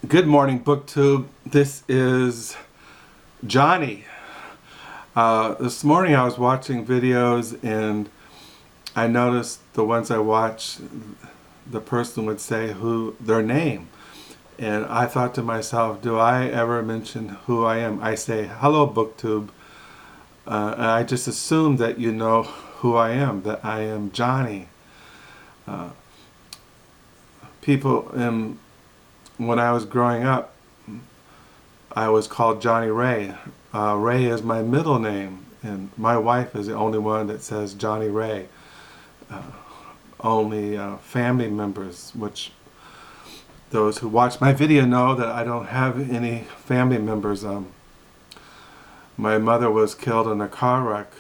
Good morning, BookTube. This is Johnny. This morning I was watching videos and I noticed the ones I watched, the person would say their name. And I thought to myself, do I ever mention who I am? I say, hello, BookTube. And I just assume that you know who I am, that I am Johnny. People, when I was growing up, I was called Johnny Ray. Ray is my middle name, and my wife is the only one that says Johnny Ray. Only family members, which those who watch my video know that I don't have any family members. My mother was killed in a car wreck.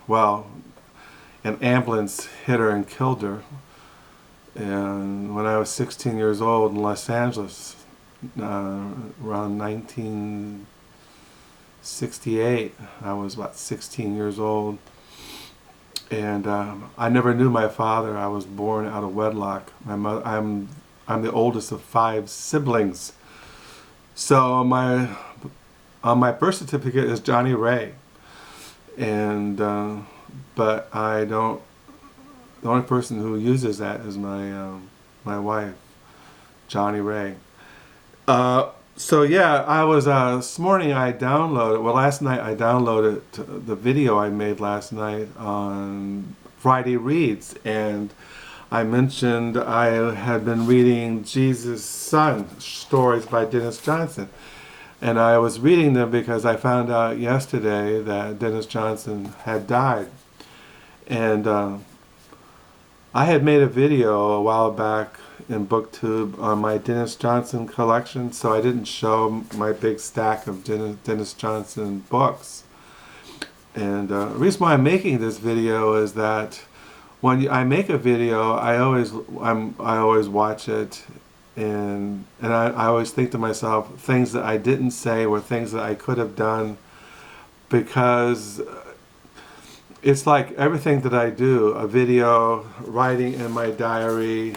Well, an ambulance hit her and killed her. And when I was 16 years old in Los Angeles, around 1968, I was about 16 years old. And I never knew my father. I was born out of wedlock. My mother, I'm the oldest of 5 siblings. So on my birth certificate is Johnny Ray, and but I don't. The only person who uses that is my wife, Johnny Ray. So yeah, I was this morning I downloaded. Well, last night I downloaded the video I made last night on Friday Reads, and I mentioned I had been reading Jesus' Son stories by Dennis Johnson, and I was reading them because I found out yesterday that Dennis Johnson had died, and I had made a video a while back in BookTube on my Dennis Johnson collection, so I didn't show my big stack of Dennis Johnson books. And the reason why I'm making this video is that when I make a video, I always watch it, and I always think to myself, things that I didn't say were things that I could have done, because it's like everything that I do, a video, writing in my diary,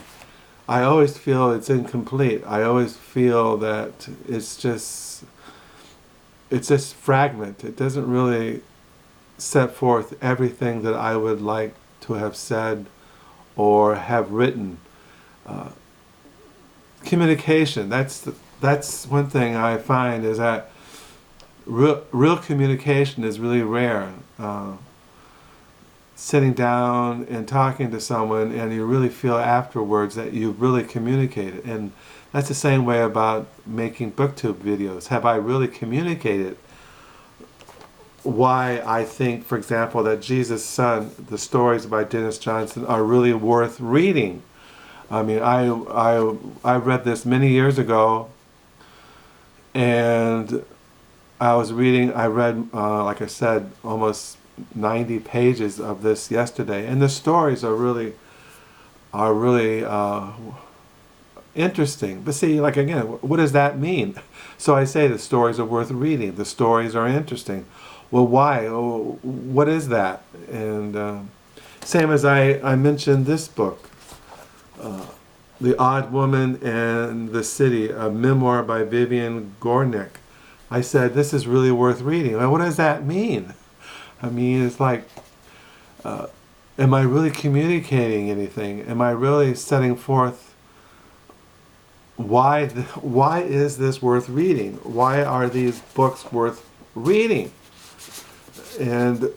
I always feel it's incomplete. I always feel that it's just fragment. It doesn't really set forth everything that I would like to have said or have written. Communication, that's one thing I find, is that real communication is really rare. Sitting down and talking to someone and you really feel afterwards that you've really communicated. And that's the same way about making BookTube videos. Have I really communicated why I think, for example, that Jesus' Son, the stories by Dennis Johnson, are really worth reading? I mean, I read this many years ago, and I read, like I said, almost 90 pages of this yesterday, and the stories are really interesting. But see, like, again, what does that mean? So I say the stories are worth reading. The stories are interesting. Well, why? Oh, what is that? And same as I mentioned this book, The Odd Woman and the City, a memoir by Vivian Gornick. I said, this is really worth reading. Well, what does that mean? I mean, it's like, am I really communicating anything? Am I really setting forth why is this worth reading? Why are these books worth reading? And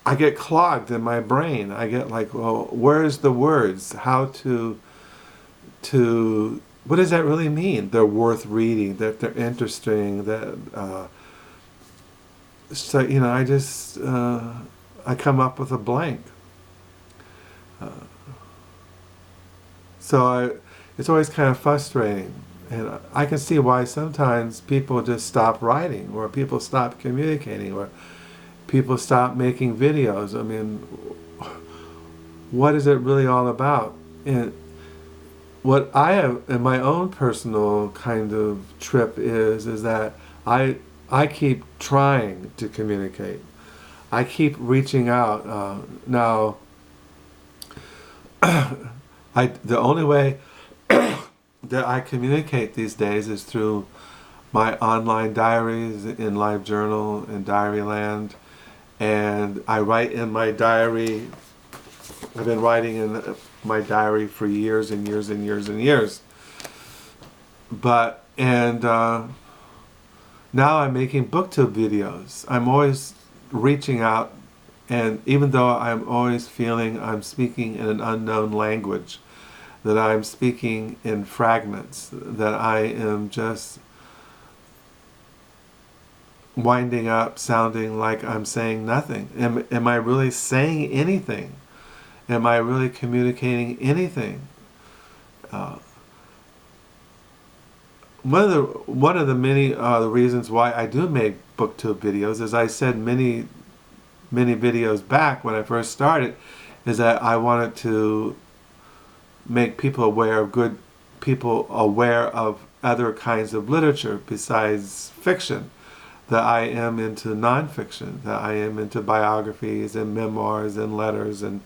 I get clogged in my brain. I get like, well, where's the words? How to what does that really mean? They're worth reading, that they're interesting, that so, you know, I come up with a blank. It's always kind of frustrating. And I can see why sometimes people just stop writing, or people stop communicating, or people stop making videos. I mean, what is it really all about? And what I have in my own personal kind of trip is that I keep trying to communicate. I keep reaching out. Now, the only way that I communicate these days is through my online diaries in LiveJournal and Diaryland. And I write in my diary. I've been writing in my diary for years and years and years and years. But, and now I'm making booktube videos. I'm always reaching out, and even though I'm always feeling I'm speaking in an unknown language, that I'm speaking in fragments, that I am just winding up sounding like I'm saying nothing. Am I really saying anything? Am I really communicating anything? One of the many reasons why I do make booktube videos, as I said many videos back when I first started, is that I wanted to make people aware of other kinds of literature besides fiction. That I am into nonfiction, that I am into biographies and memoirs and letters and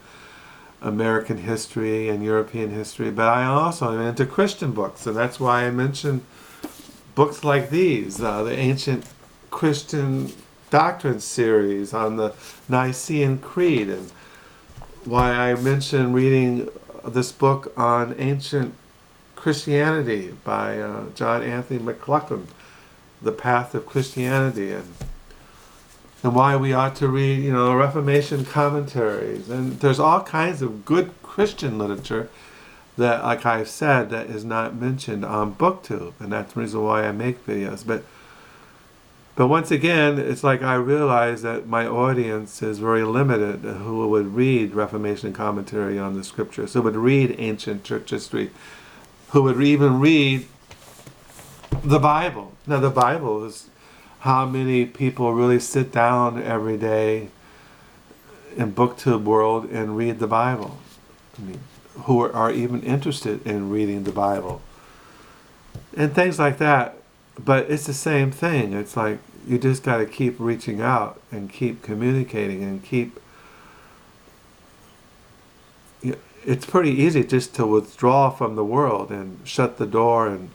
American history and European history, but I also am into Christian books, and that's why I mentioned books like these, the Ancient Christian Doctrine series on the Nicene Creed, and why I mentioned reading this book on ancient Christianity by John Anthony McLaughlin, The Path of Christianity, and why we ought to read, Reformation commentaries. And there's all kinds of good Christian literature that, like I've said, that is not mentioned on BookTube, and that's the reason why I make videos. But once again, it's like I realize that my audience is very limited, who would read Reformation commentary on the scriptures, who would read ancient church history, who would even read the Bible. Now, the Bible is how many people really sit down every day in BookTube world and read the Bible. I mean, who are even interested in reading the Bible. And things like that. But it's the same thing. It's like you just got to keep reaching out and keep communicating and keep... It's pretty easy just to withdraw from the world and shut the door and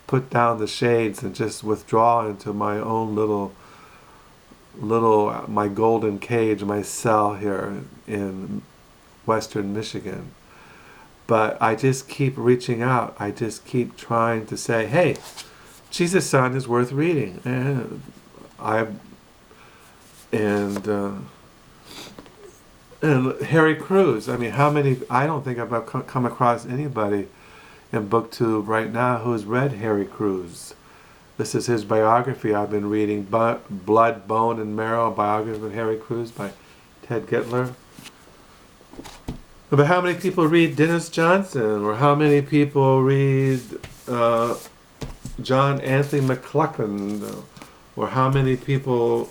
put down the shades and just withdraw into my own little my golden cage, my cell here in Western Michigan. But I just keep reaching out. I just keep trying to say, hey, Jesus' Son is worth reading. And Harry Crews. I mean, how many? I don't think I've come across anybody in BookTube right now who's read Harry Crews. This is his biography I've been reading, Blood, Bone, and Marrow, a biography of Harry Crews by Ted Gittler. But how many people read Dennis Johnson? Or how many people read John Anthony McLaughlin? Or how many people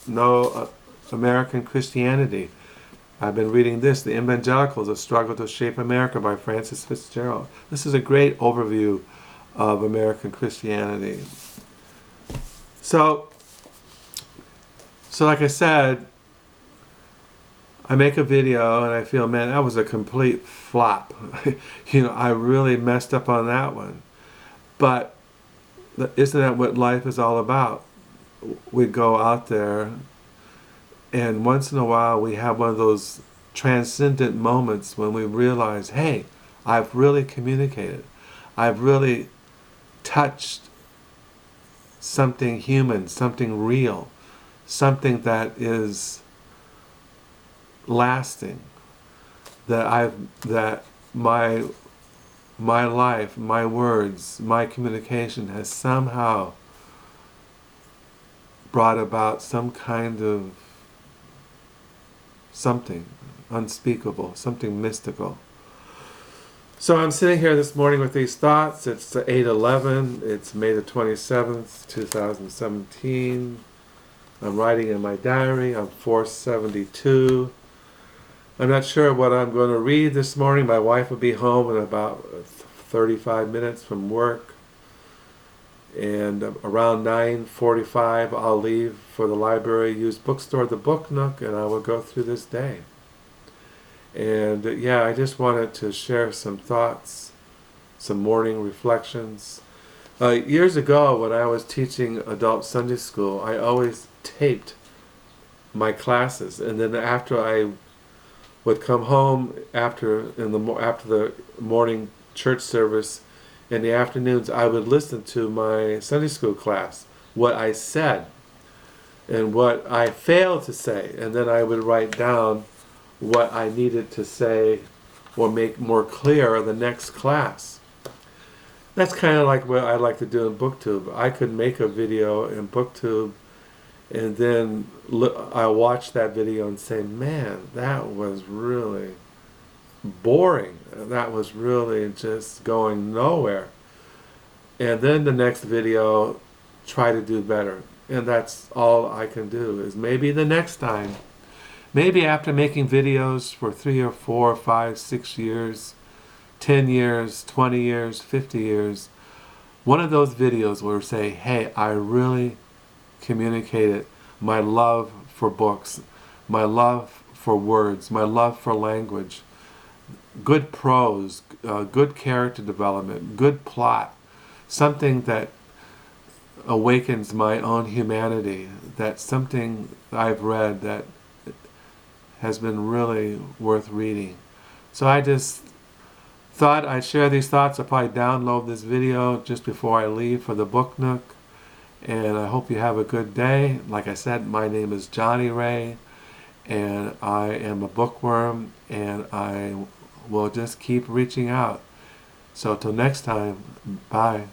know American Christianity? I've been reading this, The Evangelicals, A Struggle to Shape America by Francis Fitzgerald. This is a great overview of American Christianity. So like I said, I make a video and I feel, man, that was a complete flop. I really messed up on that one. But isn't that what life is all about? We go out there, and once in a while we have one of those transcendent moments when we realize, hey, I've really communicated. I've really touched something human, something real, something that is lasting. That my life, my words, my communication has somehow brought about some kind of something unspeakable, something mystical. So I'm sitting here this morning with these thoughts. It's 8/11. It's May the 27th, 2017. I'm writing in my diary. I'm 472. I'm not sure what I'm going to read this morning. My wife will be home in about 35 minutes from work. And around 9:45, I'll leave for the library, used bookstore, the Book Nook, and I will go through this day. And I just wanted to share some thoughts some morning reflections. Years ago, when I was teaching adult Sunday school, I always taped my classes, and then after I would come home after the morning church service, in the afternoons, I would listen to my Sunday school class, what I said and what I failed to say, and then I would write down what I needed to say or make more clear the next class. That's kind of like what I like to do in BookTube. I could make a video in BookTube and then I watch that video and say, man, that was really boring. That was really just going nowhere. And then the next video, try to do better. And that's all I can do, is maybe the next time, maybe after making videos for 3 or 4 or 5, 6 years, 10 years, 20 years, 50 years, one of those videos will say, hey, I really communicated my love for books, my love for words, my love for language, good prose, good character development, good plot, something that awakens my own humanity, that's something I've read that has been really worth reading. So I just thought I'd share these thoughts. I'll probably download this video just before I leave for the Book Nook. And I hope you have a good day. Like I said, my name is Johnny Ray, and I am a bookworm, and I will just keep reaching out. So till next time, bye.